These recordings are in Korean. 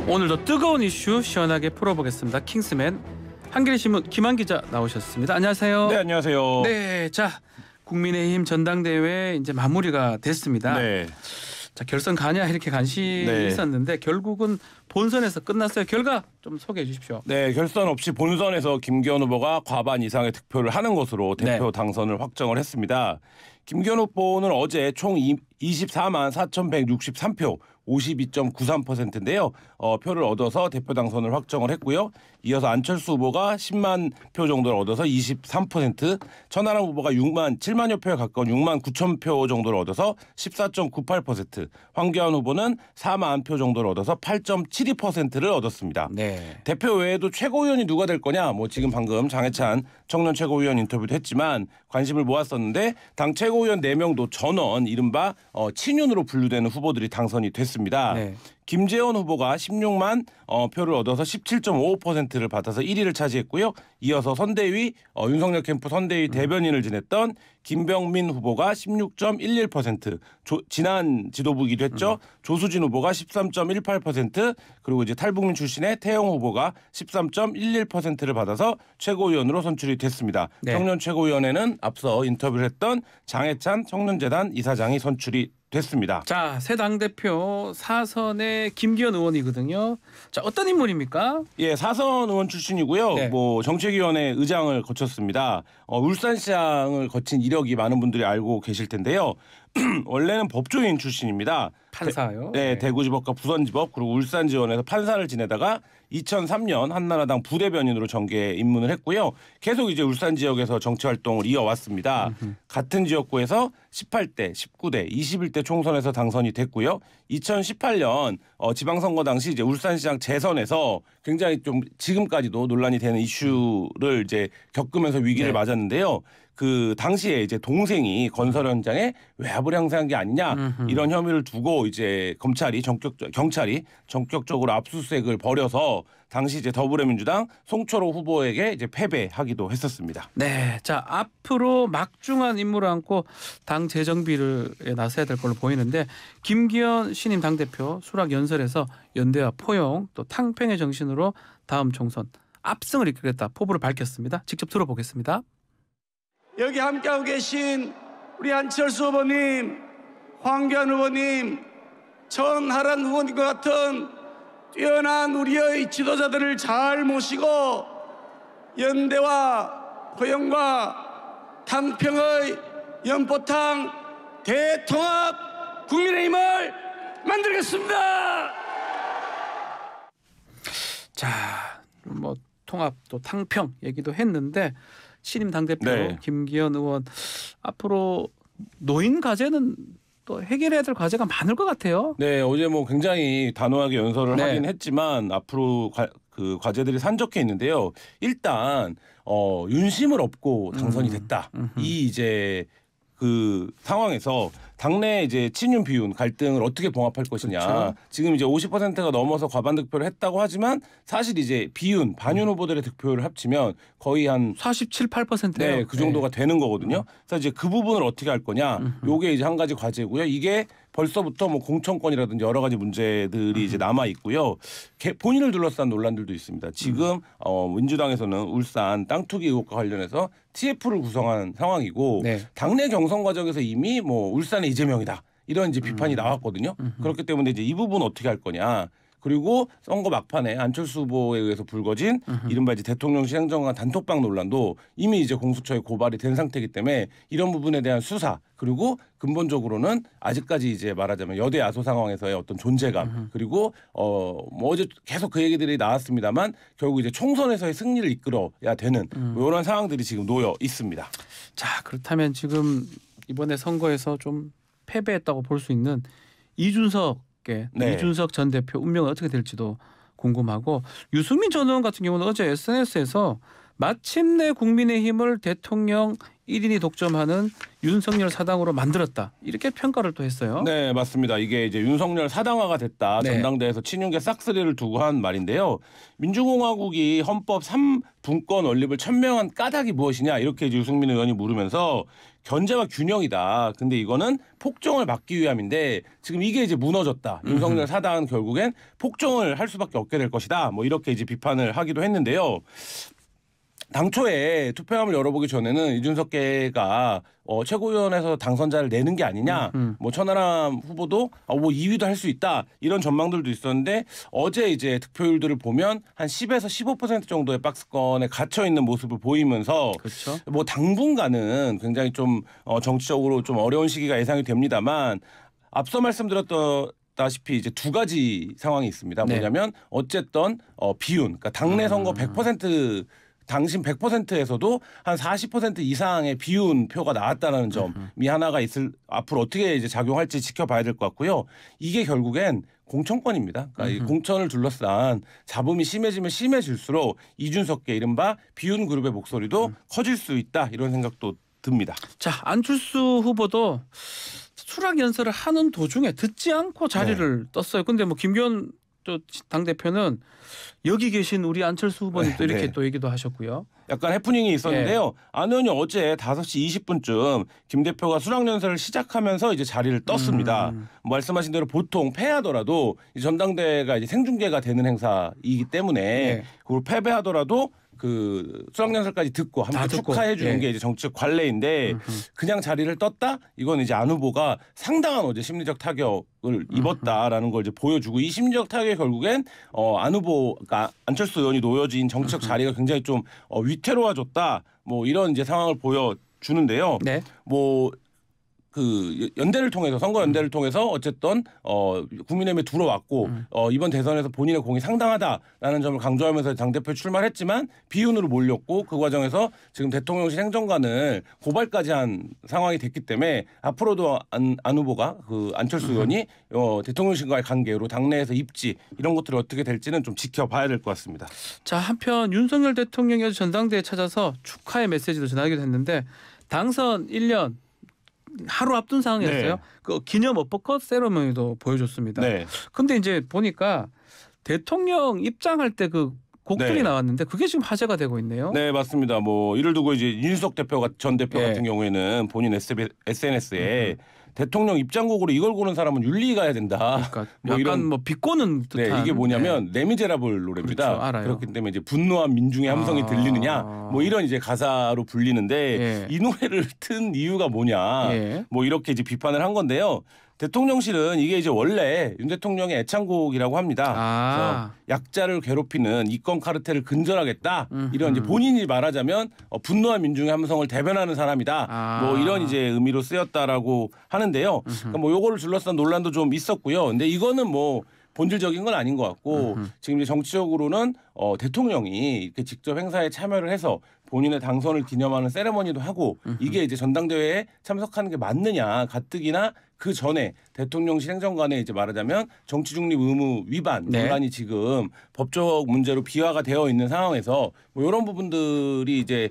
오늘도 뜨거운 이슈 시원하게 풀어보겠습니다. 킹스맨 한겨레신문 김한 기자 나오셨습니다. 안녕하세요. 네, 안녕하세요. 네, 자 국민의힘 전당대회 이제 마무리가 됐습니다. 네. 자 결선 가냐 이렇게 관심이 네. 있었는데 결국은 본선에서 끝났어요. 결과 좀 소개해 주십시오. 네, 결선 없이 본선에서 김기현 후보가 과반 이상의 득표를 하는 것으로 대표 당선을 확정을 했습니다. 김기현 후보는 어제 총 24만 4,163표 52.93%인데요. 표를 얻어서 대표 당선을 확정을 했고요. 이어서 안철수 후보가 10만 표 정도를 얻어서 23%, 천하람 후보가 7만여 표에 가까운 6만 9천 표 정도를 얻어서 14.98%, 황교안 후보는 4만 표 정도를 얻어서 8.72%를 얻었습니다. 네. 대표 외에도 최고위원이 누가 될 거냐? 지금 방금 장해찬 청년 최고위원 인터뷰도 했지만 관심을 모았었는데 당 최고위원 4명도 전원 이른바 친윤으로 분류되는 후보들이 당선이 됐습니다. 네. 김재원 후보가 16만 표를 얻어서 17.55%를 받아서 1위를 차지했고요. 이어서 선대위 윤석열 캠프 선대위 대변인을 지냈던 김병민 후보가 16.11%, 지난 지도부이기도 했죠. 조수진 후보가 13.18%, 그리고 이제 탈북민 출신의 태영 후보가 13.11%를 받아서 최고위원으로 선출이 됐습니다. 네. 청년 최고위원회는 앞서 인터뷰를 했던 장해찬 청년재단 이사장이 선출이 됐습니다. 자, 새 당대표 사선의 김기현 의원이거든요. 자, 어떤 인물입니까? 예, 사선 의원 출신이고요. 네. 정책위원회 의장을 거쳤습니다. 울산시장을 거친 이력이 많은 분들이 알고 계실 텐데요. 원래는 법조인 출신입니다. 판사요. 네, 대구지법과 부산지법 그리고 울산지원에서 판사를 지내다가 2003년 한나라당 부대변인으로 정계에 입문을 했고요. 계속 이제 울산 지역에서 정치 활동을 이어왔습니다. 같은 지역구에서 18대, 19대, 21대 총선에서 당선이 됐고요. 2018년 지방선거 당시 이제 울산시장 재선에서 굉장히 좀 지금까지도 논란이 되는 이슈를 이제 겪으면서 위기를 맞았는데요. 그 당시에 이제 동생이 건설 현장에 외압을 행사한 게 아니냐 이런 혐의를 두고 이제 경찰이 전격적으로 압수수색을 벌여서 당시 이제 더불어민주당 송철호 후보에게 이제 패배하기도 했었습니다. 네, 자 앞으로 막중한 임무를 안고 당 재정비를 나서야 될 걸로 보이는데 김기현 신임 당대표 수락 연설에서 연대와 포용 또 탕평의 정신으로 다음 총선 압승을 이끌겠다 포부를 밝혔습니다. 직접 들어보겠습니다. 여기 함께하고 계신 우리 안철수 후보님, 황교안 후보님, 전하란 후보님과 같은 뛰어난 우리의 지도자들을 잘 모시고 연대와 포용과 탕평의 연포탕 대통합 국민의힘을 만들겠습니다. 자, 통합 또 탕평 얘기도 했는데 신임 당대표 김기현 의원 앞으로 노인 과제는 또 해결해야 될 과제가 많을 것 같아요. 네, 어제 굉장히 단호하게 연설을 하긴 했지만 앞으로 그 과제들이 산적해 있는데요. 일단 윤심을 얻고 당선이 됐다. 이 이제 그 상황에서 당내 이제 친윤 비윤 갈등을 어떻게 봉합할 것이냐. 그렇죠. 지금 이제 50%가 넘어서 과반 득표를 했다고 하지만 사실 이제 비윤 반윤 후보들의 득표를 합치면 거의 한 47, 8%예요. 네, 그 정도가 되는 거거든요. 그래서 이제 그 부분을 어떻게 할 거냐. 요게 이제 한 가지 과제고요. 이게 벌써부터 공천권이라든지 여러 가지 문제들이 이제 남아 있고요. 본인을 둘러싼 논란들도 있습니다. 지금 민주당에서는 울산 땅 투기 의혹과 관련해서 TF를 구성한 상황이고 당내 경선 과정에서 이미 울산의 이재명이다 이런 이제 비판이 나왔거든요. 그렇기 때문에 이제 이 부분 어떻게 할 거냐. 그리고 선거 막판에 안철수 후보에 의해서 불거진 이른바 이제 대통령실 행정관 단톡방 논란도 이미 이제 공수처에 고발이 된 상태이기 때문에 이런 부분에 대한 수사 그리고 근본적으로는 아직까지 이제 말하자면 여대 야소 상황에서의 어떤 존재감 그리고 어제 계속 그 얘기들이 나왔습니다만 결국 이제 총선에서의 승리를 이끌어야 되는 이런 상황들이 지금 놓여 있습니다. 자, 그렇다면 지금 이번에 선거에서 좀 패배했다고 볼 수 있는 이준석 전 대표 운명은 어떻게 될지도 궁금하고 유승민 전 의원 같은 경우는 어제 SNS에서 마침내 국민의힘을 대통령 1인이 독점하는 윤석열 사당으로 만들었다. 이렇게 평가를 또 했어요. 네, 맞습니다. 이게 이제 윤석열 사당화가 됐다. 전당대회에서 친윤계 싹쓸이를 두고 한 말인데요. 민주공화국이 헌법 3분권 원립을 천명한 까닭이 무엇이냐 이렇게 이제 유승민 의원이 물으면서 견제와 균형이다. 근데 이거는 폭정을 막기 위함인데 지금 이게 이제 무너졌다. 윤석열 사당은 결국엔 폭정을 할 수밖에 없게 될 것이다. 뭐 이렇게 이제 비판을 하기도 했는데요. 당초에 투표함을 열어보기 전에는 이준석계가 최고위원회에서 당선자를 내는 게 아니냐, 뭐 천하람 후보도 뭐 2위도 할 수 있다 이런 전망들도 있었는데 어제 이제 득표율들을 보면 한 10에서 15% 정도의 박스권에 갇혀 있는 모습을 보이면서 그렇죠. 뭐 당분간은 굉장히 좀 정치적으로 좀 어려운 시기가 예상이 됩니다만 앞서 말씀드렸다시피 이제 두 가지 상황이 있습니다. 네. 뭐냐면 어쨌든 비윤, 그러니까 당내 선거 100% 당신 100%에서도 한 40% 이상의 비윤 표가 나왔다는 점이 하나가 앞으로 어떻게 이제 작용할지 지켜봐야 될 것 같고요. 이게 결국엔 공천권입니다. 그러니까 이 공천을 둘러싼 잡음이 심해지면 심해질수록 이준석계 이른바 비윤 그룹의 목소리도 커질 수 있다 이런 생각도 듭니다. 자, 안철수 후보도 수락 연설을 하는 도중에 듣지 않고 자리를 떴어요. 근데 뭐 김기현 또 당대표는 여기 계신 우리 안철수 후보님 또 이렇게 또 얘기도 하셨고요. 약간 해프닝이 있었는데요. 안 의원이 어제 5시 20분쯤 김 대표가 수락연설을 시작하면서 이제 자리를 떴습니다. 말씀하신 대로 보통 패하더라도 전당대회가 이제 생중계가 되는 행사이기 때문에 그걸 패배하더라도 그 수락연설까지 듣고 함께 축하해 주는 게 이제 정치적 관례인데 그냥 자리를 떴다? 이건 이제 안 후보가 상당한 어제 심리적 타격을 입었다라는 걸 이제 보여주고 이 심리적 타격이 결국엔 안 후보가 안철수 의원이 놓여진 정치적 자리가 굉장히 좀 위태로워졌다. 뭐 이런 이제 상황을 보여주는데요. 네. 뭐 그 연대를 통해서 선거 연대를 통해서 어쨌든 국민의힘에 들어왔고 이번 대선에서 본인의 공이 상당하다라는 점을 강조하면서 당대표에 출마를 했지만 비윤으로 몰렸고 그 과정에서 지금 대통령실 행정관을 고발까지 한 상황이 됐기 때문에 앞으로도 안 후보가 그 안철수 의원이 대통령실과의 관계로 당내에서 입지 이런 것들이 어떻게 될지는 좀 지켜봐야 될 것 같습니다. 자, 한편 윤석열 대통령이 어제 전당대회에 찾아서 축하의 메시지도 전하기도 했는데 당선 1년 하루 앞둔 상황이었어요. 네. 그 기념 어퍼컷 세레머니도 보여줬습니다. 네. 근데 이제 보니까 대통령 입장할 때 그 곡들이 나왔는데 그게 지금 화제가 되고 있네요. 네, 맞습니다. 뭐 이를 두고 이제 윤석 대표가 전 대표 같은 경우에는 본인 SNS에 대통령 입장곡으로 이걸 고른 사람은 윤리 가야 된다. 그러니까 뭐 약간 이런 뭐 비꼬는 듯한. 이게 뭐냐면 레미제라블 노래입니다. 그렇죠, 알아요. 그렇기 때문에 이제 분노한 민중의 함성이 들리느냐, 뭐 이런 이제 가사로 불리는데 이 노래를 튼 이유가 뭐냐, 뭐 이렇게 이제 비판을 한 건데요. 대통령실은 이게 이제 원래 윤 대통령의 애창곡이라고 합니다. 그래서 약자를 괴롭히는 이권 카르텔을 근절하겠다. 이런 이제 본인이 말하자면 분노한 민중의 함성을 대변하는 사람이다. 뭐 이런 이제 의미로 쓰였다라고 하는데요. 그러니까 뭐 요거를 둘러싼 논란도 좀 있었고요. 근데 이거는 뭐 본질적인 건 아닌 것 같고 지금 이제 정치적으로는 대통령이 이렇게 직접 행사에 참여를 해서 본인의 당선을 기념하는 세레머니도 하고 이게 이제 전당대회에 참석하는 게 맞느냐 가뜩이나 그 전에 대통령실 행정관에 이제 말하자면 정치 중립 의무 위반 논란이 지금 법적 문제로 비화가 되어 있는 상황에서 뭐 이런 부분들이 이제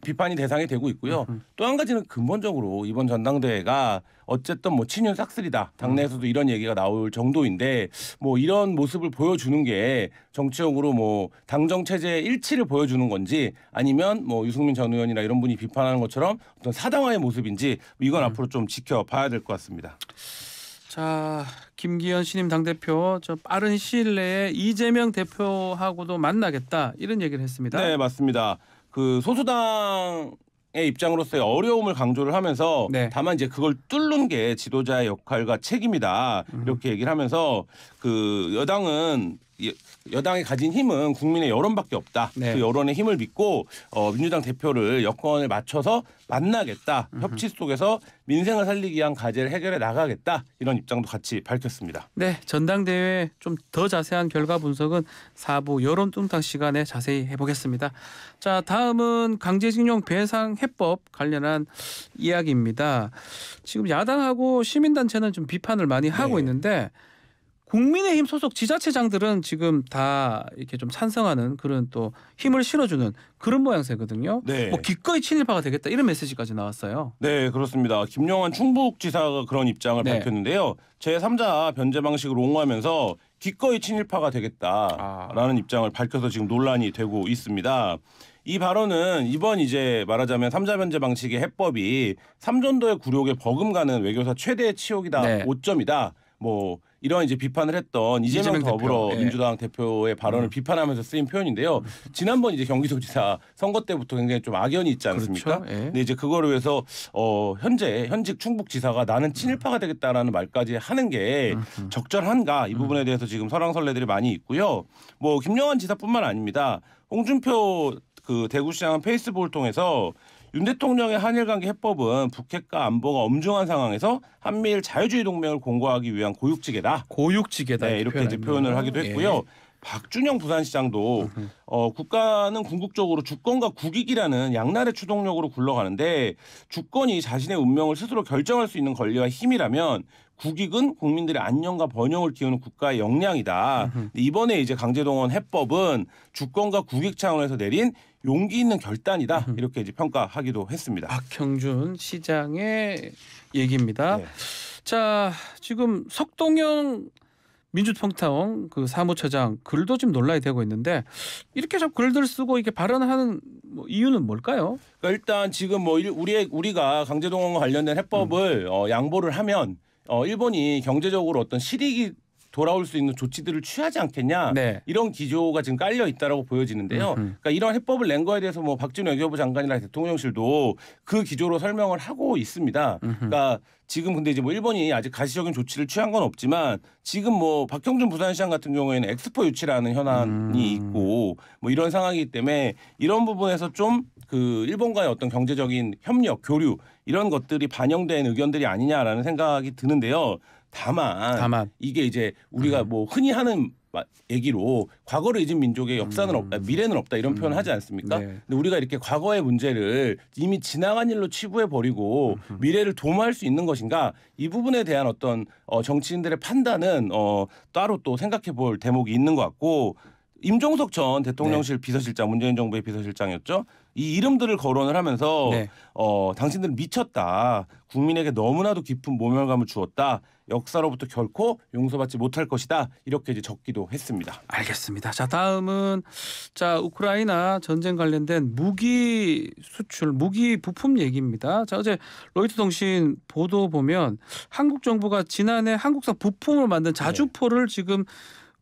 비판이 대상이 되고 있고요. 또 한 가지는 근본적으로 이번 전당대회가 어쨌든 뭐 친윤 싹쓸이다. 당내에서도 이런 얘기가 나올 정도인데 뭐 이런 모습을 보여주는 게 정치적으로 뭐 당정 체제의 일치를 보여주는 건지 아니면 뭐 유승민 전 의원이나 이런 분이 비판하는 것처럼 어떤 사당화의 모습인지 이건 앞으로 좀 지켜봐야 될 것 같습니다. 자, 김기현 신임 당대표 저 빠른 시일 내에 이재명 대표하고도 만나겠다 이런 얘기를 했습니다. 네, 맞습니다. 그 소수당의 입장으로서의 어려움을 강조를 하면서 다만 이제 그걸 뚫는 게 지도자의 역할과 책임이다 이렇게 얘기를 하면서 그 여당이 가진 힘은 국민의 여론밖에 없다. 그 여론의 힘을 믿고 민주당 대표를 여권을 맞춰서 만나겠다. 협치 속에서 민생을 살리기 위한 과제를 해결해 나가겠다. 이런 입장도 같이 밝혔습니다. 네, 전당대회 좀 더 자세한 결과 분석은 4부 여론 뚱탕 시간에 자세히 해보겠습니다. 자, 다음은 강제징용 배상 해법 관련한 이야기입니다. 지금 야당하고 시민단체는 좀 비판을 많이 하고 있는데 국민의힘 소속 지자체장들은 지금 다 이렇게 좀 찬성하는 그런 또 힘을 실어주는 그런 모양새거든요. 뭐 기꺼이 친일파가 되겠다 이런 메시지까지 나왔어요. 네, 그렇습니다. 김영환 충북지사가 그런 입장을 밝혔는데요. 제3자 변제 방식을 옹호하면서 기꺼이 친일파가 되겠다라는 입장을 밝혀서 지금 논란이 되고 있습니다. 이 발언은 이번 이제 말하자면 삼자변제 방식의 해법이 삼전도의 굴욕에 버금가는 외교사 최대의 치욕이다, 네. 오점이다. 뭐 이런 이제 비판을 했던 이재명 더불어민주당 대표의 발언을 비판하면서 쓰인 표현인데요. 지난번 이제 경기도지사 선거 때부터 굉장히 좀 악연이 있지 않습니까? 그렇죠. 예. 근데 이제 그거를 위해서 현직 충북지사가 나는 친일파가 되겠다라는 말까지 하는 게 적절한가 이 부분에 대해서 지금 설왕설래들이 많이 있고요. 뭐 김영환 지사뿐만 아닙니다. 홍준표 그 대구시장은 페이스북을 통해서 윤 대통령의 한일 관계 해법은 북핵과 안보가 엄중한 상황에서 한미일 자유주의 동맹을 공고하기 위한 고육지계다. 고육지계다. 네, 이렇게 이제 표현을 하기도 했고요. 예. 박준영 부산시장도 국가는 궁극적으로 주권과 국익이라는 양날의 추동력으로 굴러가는데 주권이 자신의 운명을 스스로 결정할 수 있는 권리와 힘이라면 국익은 국민들의 안녕과 번영을 기우는 국가의 역량이다. 이번에 이제 강제동원 해법은 주권과 국익 차원에서 내린 용기 있는 결단이다. 이렇게 이제 평가하기도 했습니다. 박형준 시장의 얘기입니다. 네. 자, 지금 석동영 민주평통 그 사무처장 글도 지금 논란이 되고 있는데 이렇게 좀 글들 쓰고 이렇게 발언하는 뭐 이유는 뭘까요? 그러니까 일단 지금 뭐 우리가 강제동원과 관련된 해법을 양보를 하면 일본이 경제적으로 어떤 실익이 돌아올 수 있는 조치들을 취하지 않겠냐 네. 이런 기조가 지금 깔려 있다라고 보여지는데요. 그러니까 이런 해법을 낸 거에 대해서 뭐 박진우 외교부 장관이나 대통령실도 그 기조로 설명을 하고 있습니다. 그러니까 지금 근데 이제 뭐 일본이 아직 가시적인 조치를 취한 건 없지만 지금 뭐 박형준 부산시장 같은 경우에는 엑스포 유치라는 현안이 있고 뭐 이런 상황이기 때문에 이런 부분에서 좀 그 일본과의 어떤 경제적인 협력, 교류 이런 것들이 반영된 의견들이 아니냐라는 생각이 드는데요. 다만 이게 이제 우리가 뭐 흔히 하는 얘기로 과거를 잊은 민족의 역사는 없다, 미래는 없다 이런 표현을 하지 않습니까? 네. 근데 우리가 이렇게 과거의 문제를 이미 지나간 일로 치부해 버리고 미래를 도모할 수 있는 것인가? 이 부분에 대한 어떤 정치인들의 판단은 따로 또 생각해 볼 대목이 있는 것 같고 임종석 전 대통령실 비서실장, 문재인 정부의 비서실장이었죠. 이 이름들을 거론을 하면서 당신들은 미쳤다. 국민에게 너무나도 깊은 모멸감을 주었다. 역사로부터 결코 용서받지 못할 것이다. 이렇게 이제 적기도 했습니다. 알겠습니다. 자, 다음은 자 우크라이나 전쟁 관련된 무기 수출, 무기 부품 얘기입니다. 자, 어제 로이터 통신 보도 보면 한국 정부가 지난해 한국산 부품을 만든 자주포를 지금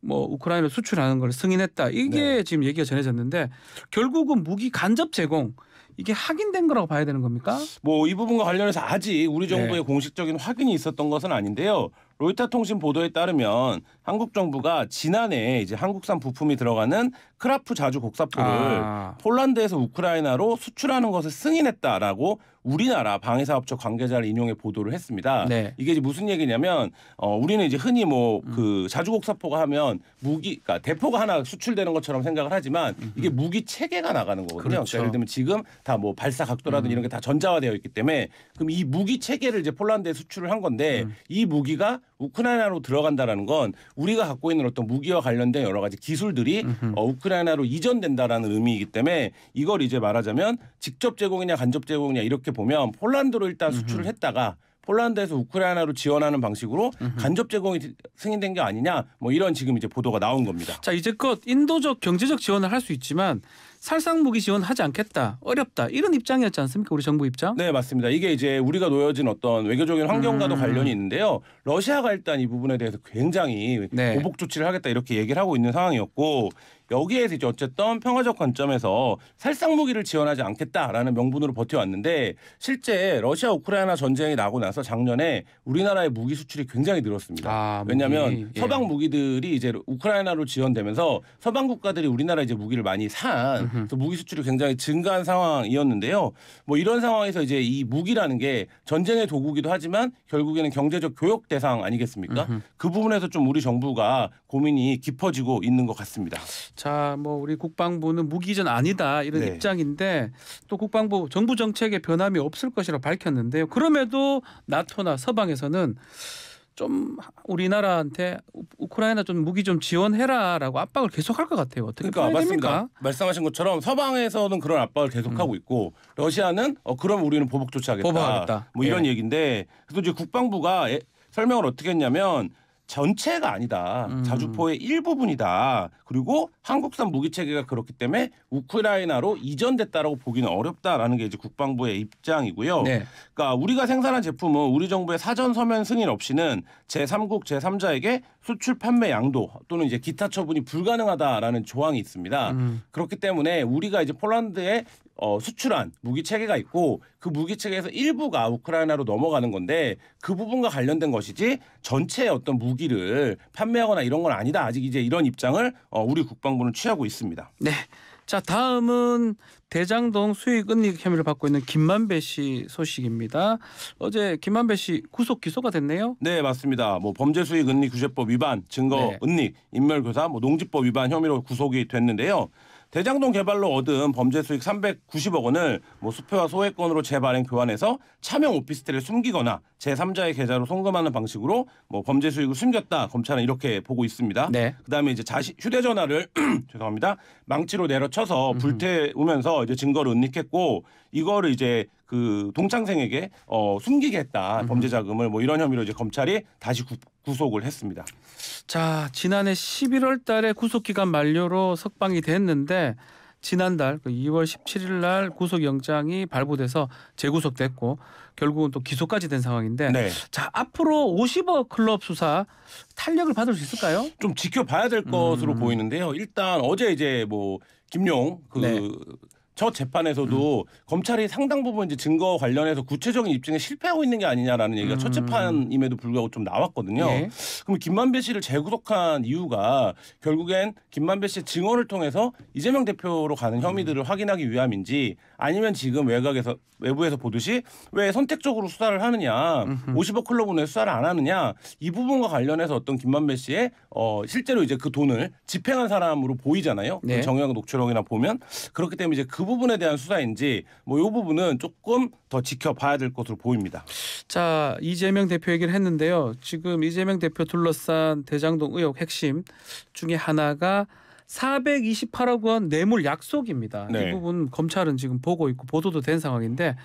뭐 우크라이나 수출하는 걸 승인했다. 이게 지금 얘기가 전해졌는데 결국은 무기 간접 제공 이게 확인된 거라고 봐야 되는 겁니까? 뭐 이 부분과 관련해서 아직 우리 정부의 공식적인 확인이 있었던 것은 아닌데요. 로이터 통신 보도에 따르면 한국 정부가 지난해 이제 한국산 부품이 들어가는 크라프 자주 곡사포를 폴란드에서 우크라이나로 수출하는 것을 승인했다라고 우리나라 방위사업처 관계자를 인용해 보도를 했습니다. 네. 이게 이제 무슨 얘기냐면 우리는 이제 흔히 뭐 그 자주 곡사포가 하면 무기, 그러니까 대포가 하나 수출되는 것처럼 생각을 하지만 이게 무기 체계가 나가는 거거든요. 그렇죠. 그러니까 예를 들면 지금 다 뭐 발사 각도라든지 이런 게 다 전자화되어 있기 때문에 그럼 이 무기 체계를 이제 폴란드에 수출을 한 건데 이 무기가 우크라이나로 들어간다라는 건 우리가 갖고 있는 어떤 무기와 관련된 여러 가지 기술들이 우크라이나로 이전된다라는 의미이기 때문에 이걸 이제 말하자면 직접 제공이냐 간접 제공이냐 이렇게 보면 폴란드로 일단 수출을 했다가 폴란드에서 우크라이나로 지원하는 방식으로 간접 제공이 승인된 게 아니냐 뭐 이런 지금 이제 보도가 나온 겁니다. 자, 이제껏 인도적 경제적 지원을 할 수 있지만 살상 무기 지원하지 않겠다. 어렵다. 이런 입장이었지 않습니까? 우리 정부 입장? 네, 맞습니다. 이게 이제 우리가 놓여진 어떤 외교적인 환경과도 관련이 있는데요. 러시아가 일단 이 부분에 대해서 굉장히 보복 조치를 하겠다 이렇게 얘기를 하고 있는 상황이었고 여기에서 이제 어쨌든 평화적 관점에서 살상 무기를 지원하지 않겠다라는 명분으로 버텨왔는데 실제 러시아 우크라이나 전쟁이 나고 나서 작년에 우리나라의 무기 수출이 굉장히 늘었습니다. 왜냐하면 서방 무기들이 이제 우크라이나로 지원되면서 서방 국가들이 우리나라 이제 무기를 많이 산 그래서 무기 수출이 굉장히 증가한 상황이었는데요. 뭐 이런 상황에서 이제 이 무기라는 게 전쟁의 도구기도 하지만 결국에는 경제적 교역 대상 아니겠습니까? 그 부분에서 좀 우리 정부가 고민이 깊어지고 있는 것 같습니다. 자, 뭐 우리 국방부는 무기전 아니다 이런 입장인데 또 국방부 정부 정책에 변함이 없을 것이라고 밝혔는데요. 그럼에도 나토나 서방에서는 좀 우리나라한테 우크라이나 좀 무기 좀 지원해라라고 압박을 계속할 것 같아요. 어떻게 그러니까 맞습니다. 됩니까? 말씀하신 것처럼 서방에서는 그런 압박을 계속하고 있고 러시아는 그럼 우리는 보복 조치하겠다. 보복하겠다. 뭐 이런 얘기인데 그래서 이제 국방부가 설명을 어떻게 했냐면 전체가 아니다. 자주포의 일부분이다. 그리고 한국산 무기 체계가 그렇기 때문에 우크라이나로 이전됐다라고 보기는 어렵다라는 게 이제 국방부의 입장이고요. 네. 그러니까 우리가 생산한 제품은 우리 정부의 사전 서면 승인 없이는 제3국 제3자에게 수출 판매 양도 또는 이제 기타 처분이 불가능하다라는 조항이 있습니다. 그렇기 때문에 우리가 이제 폴란드에 수출한 무기 체계가 있고 그 무기 체계에서 일부가 우크라이나로 넘어가는 건데 그 부분과 관련된 것이지 전체 어떤 무기를 판매하거나 이런 건 아니다. 아직 이제 이런 입장을 우리 국방부는 취하고 있습니다. 네. 자, 다음은 대장동 수익 은닉 혐의를 받고 있는 김만배 씨 소식입니다. 어제 김만배 씨 구속 기소가 됐네요. 네, 맞습니다. 뭐 범죄 수익 은닉 규제법 위반, 증거 은닉, 인멸교사, 뭐 농지법 위반 혐의로 구속이 됐는데요. 대장동 개발로 얻은 범죄 수익 390억 원을 뭐 수표와 소액권으로 재발행 교환해서 차명 오피스텔에 숨기거나 제3자의 계좌로 송금하는 방식으로 뭐 범죄 수익을 숨겼다. 검찰은 이렇게 보고 있습니다. 네. 그다음에 이제 휴대전화를 죄송합니다. 망치로 내려쳐서 불태우면서 이제 증거를 은닉했고 이거를 이제 그 동창생에게 숨기게 했다. 범죄 자금을 뭐 이런 혐의로 이제 검찰이 다시 구속을 했습니다. 자, 지난해 11월 달에 구속 기간 만료로 석방이 됐는데 지난달 2월 17일 날 구속 영장이 발부돼서 재구속됐고 결국은 또 기소까지 된 상황인데 네. 자, 앞으로 50억 클럽 수사 탄력을 받을 수 있을까요? 좀 지켜봐야 될 것으로 보이는데요. 일단 어제 이제 뭐 김용 첫 재판에서도 검찰이 상당 부분 이제 증거 관련해서 구체적인 입증에 실패하고 있는 게 아니냐라는 얘기가 첫 재판임에도 불구하고 좀 나왔거든요. 예. 그럼 김만배 씨를 재구속한 이유가 결국엔 김만배 씨의 증언을 통해서 이재명 대표로 가는 혐의들을 확인하기 위함인지 아니면 지금 외부에서 보듯이 왜 선택적으로 수사를 하느냐 50억 클럽은 왜 수사를 안 하느냐 이 부분과 관련해서 어떤 김만배 씨의 실제로 이제 그 돈을 집행한 사람으로 보이잖아요. 네. 그 정황 녹취록이나 보면 그렇기 때문에 이제 그 부분에 대한 수사인지 뭐 이 부분은 조금 더 지켜봐야 될 것으로 보입니다. 자, 이재명 대표 얘기를 했는데요. 지금 이재명 대표 둘러싼 대장동 의혹 핵심 중에 하나가 428억 원 뇌물 약속입니다. 네. 이 부분 검찰은 지금 보고 있고 보도도 된 상황인데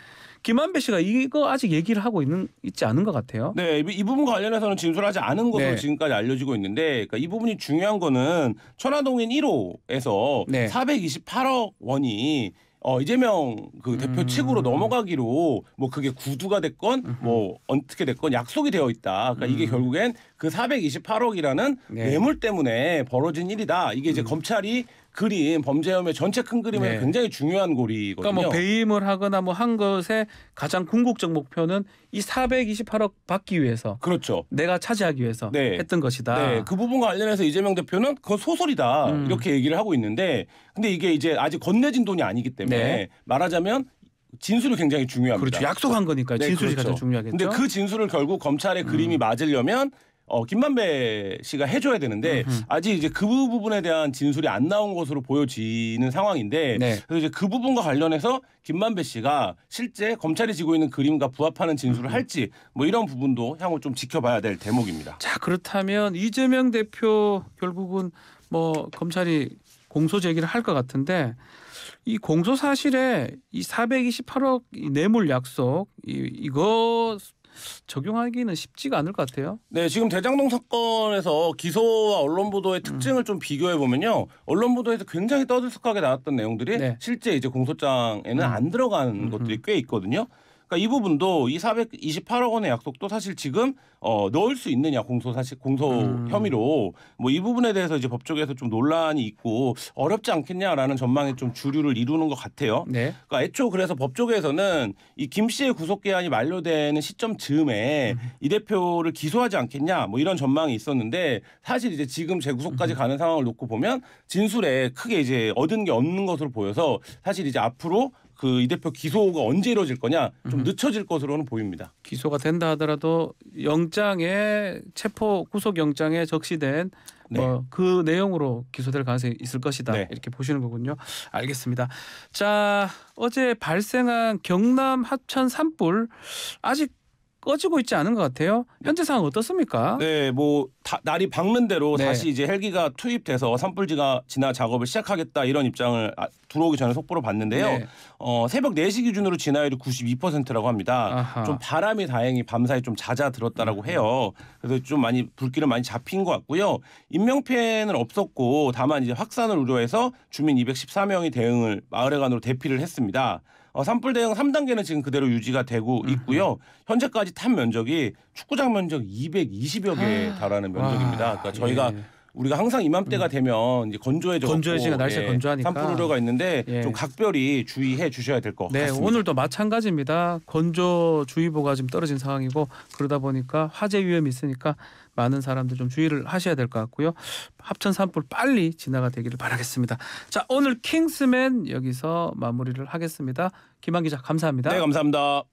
김만배 씨가 이거 아직 얘기를 하고 있지 않은 것 같아요. 네, 이 부분과 관련해서는 진술하지 않은 것으로 네. 지금까지 알려지고 있는데 그러니까 이 부분이 중요한 거는 천화동인 1호에서 네. 428억 원이 이재명 그 대표 측으로 넘어가기로 뭐 그게 구두가 됐건 뭐 어떻게 됐건 약속이 되어 있다. 그러니까 이게 결국엔 그 428억이라는 네. 뇌물 때문에 벌어진 일이다. 이게 이제 검찰이 그린 범죄 혐의 전체 큰 그림에 네. 굉장히 중요한 고리거든요. 그러니까 뭐 배임을 하거나 뭐 한 것의 가장 궁극적 목표는 이 428억 받기 위해서 그렇죠. 내가 차지하기 위해서 네. 했던 것이다. 네, 그 부분과 관련해서 이재명 대표는 그건 소설이다 이렇게 얘기를 하고 있는데, 근데 이게 이제 아직 건네진 돈이 아니기 때문에 네. 말하자면 진술이 굉장히 중요합니다. 그렇죠. 약속한 거니까 네, 진술이 그렇죠. 가장 중요하겠죠. 근데 그 진술을 결국 검찰의 그림이 맞으려면 김만배 씨가 해줘야 되는데 아직 이제 그 부분에 대한 진술이 안 나온 것으로 보여지는 상황인데 네. 그래서 이제 그 부분과 관련해서 김만배 씨가 실제 검찰이 지고 있는 그림과 부합하는 진술을 할지 뭐 이런 부분도 향후 좀 지켜봐야 될 대목입니다. 자, 그렇다면 이재명 대표 결국은 뭐 검찰이 공소 제기를 할 것 같은데 이 공소 사실에 이 428억 이 뇌물 약속 이거 적용하기는 쉽지가 않을 것 같아요. 네, 지금 대장동 사건에서 기소와 언론 보도의 특징을 좀 비교해 보면요, 언론 보도에서 굉장히 떠들썩하게 나왔던 내용들이 네. 실제 이제 공소장에는 안 들어간 것들이 꽤 있거든요. 그러니까 이 부분도 이 428억 원의 약속도 사실 지금 넣을 수 있느냐 공소 혐의로 뭐 이 부분에 대해서 이제 법조계에서 좀 논란이 있고 어렵지 않겠냐라는 전망이 좀 주류를 이루는 것 같아요. 네. 그러니까 애초 그래서 법조계에서는 이 김 씨의 구속 기한이 만료되는 시점 즈음에 이 대표를 기소하지 않겠냐 뭐 이런 전망이 있었는데 사실 이제 지금 재구속까지 가는 상황을 놓고 보면 진술에 크게 이제 얻은 게 없는 것으로 보여서 사실 이제 앞으로 그 이 대표 기소가 언제 이루어질 거냐 좀 늦춰질 것으로는 보입니다. 기소가 된다 하더라도 영장에 체포 구속 영장에 적시된 네. 뭐 그 내용으로 기소될 가능성이 있을 것이다. 네. 이렇게 보시는 거군요. 알겠습니다. 자, 어제 발생한 경남 합천 산불 아직 꺼지고 있지 않은 것 같아요. 현재 상황 어떻습니까? 네, 뭐 날이 밝는 대로 네. 다시 이제 헬기가 투입돼서 산불지가 진화 작업을 시작하겠다 이런 입장을 들어오기 전에 속보로 봤는데요. 네. 새벽 4시 기준으로 진화율이 92%라고 합니다. 아하. 좀 바람이 다행히 밤사이 좀 잦아들었다라고 해요. 그래서 좀 많이 불길은 많이 잡힌 것 같고요. 인명 피해는 없었고 다만 이제 확산을 우려해서 주민 214명이 대응을 마을회관으로 대피를 했습니다. 산불 대응 3단계는 지금 그대로 유지가 되고 있고요. 현재까지 탄 면적이 축구장 면적 220여 개에 달하는 면적입니다. 그러니까 저희가 예. 우리가 항상 이맘때가 되면 이제 건조해지니까 날씨가 건조하니까. 산불 우려가 있는데 예. 좀 각별히 주의해 주셔야 될 것 네, 같습니다. 오늘도 마찬가지입니다. 건조주의보가 지금 떨어진 상황이고 그러다 보니까 화재 위험이 있으니까 많은 사람들 좀 주의를 하셔야 될 것 같고요. 합천 산불 빨리 진화가 되기를 바라겠습니다. 자, 오늘 킹스맨 여기서 마무리를 하겠습니다. 김한 기자 감사합니다. 네, 감사합니다.